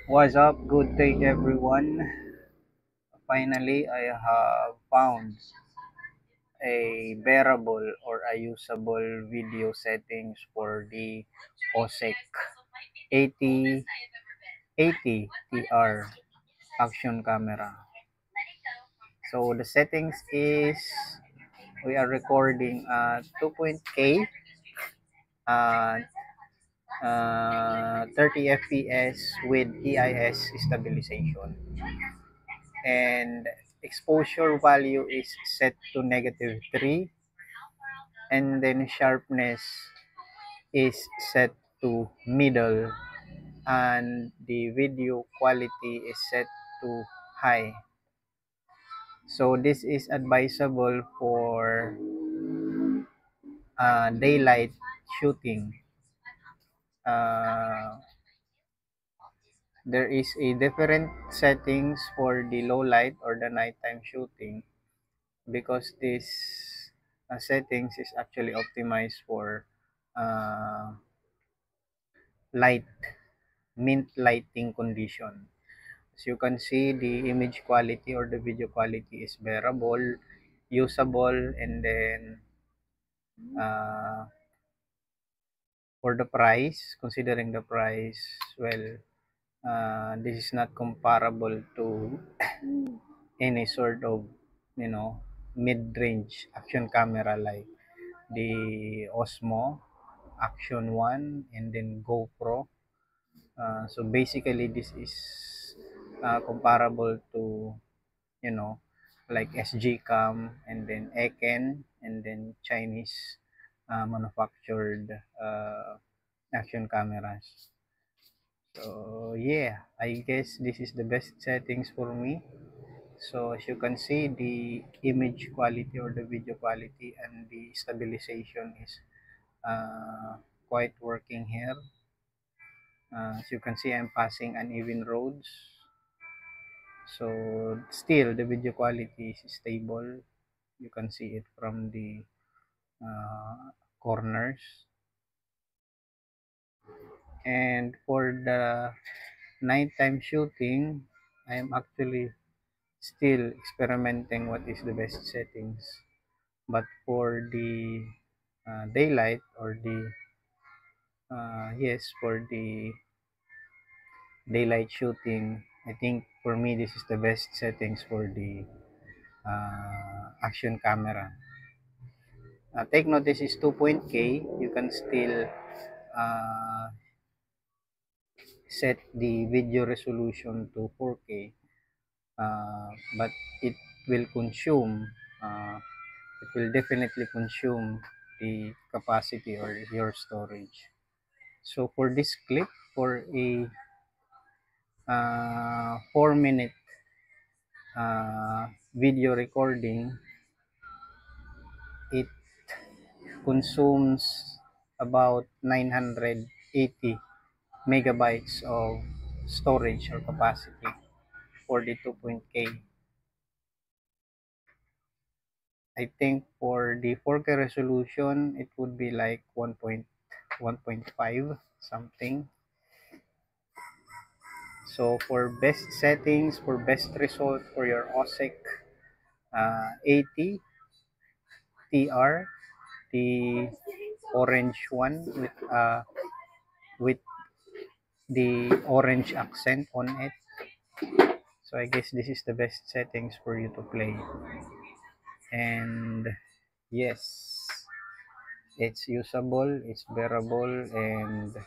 What's up? Good day, everyone. Finally, I have found a bearable or a usable video settings for the OSEC 8080 TR action camera. So the settings is we are recording at 2.k at 30 fps with EIS stabilization, and exposure value is set to -3, and then sharpness is set to middle, and the video quality is set to high. So this is advisable for daylight shooting. uh, there is a different settings for the low light or the nighttime shooting, because this settings is actually optimized for uh, light mint lighting condition. As you can see, the image quality or the video quality is bearable, usable, and then uh, for the price, considering the price, well, this is not comparable to any sort of, mid-range action camera like the Osmo Action 1 and then GoPro. So basically, this is comparable to, you know, like SG Cam and then Eken and then Chinese manufactured action cameras. So yeah, I guess this is the best settings for me. So as you can see, the image quality or the video quality and the stabilization is quite working here. As you can see, I'm passing uneven roads. So still, the video quality is stable. You can see it from the corners. And for the nighttime shooting, I am actually still experimenting what is the best settings. But for the daylight or the yes, for the daylight shooting, I think for me this is the best settings for the action camera. Take note, this is 2.k. You can still uh, set the video resolution to 4k, but it will consume, uh, it will definitely consume the capacity or your storage. So for this clip, for a 4-minute video recording, it consumes about 980 megabytes of storage or capacity for the 2.k. I think for the 4K resolution, it would be like 1.5 something. So for best settings, for best result for your OSEC 80 TR, the orange one with the orange accent on it. So I guess this is the best settings for you to play. And yes, it's usable, it's bearable, and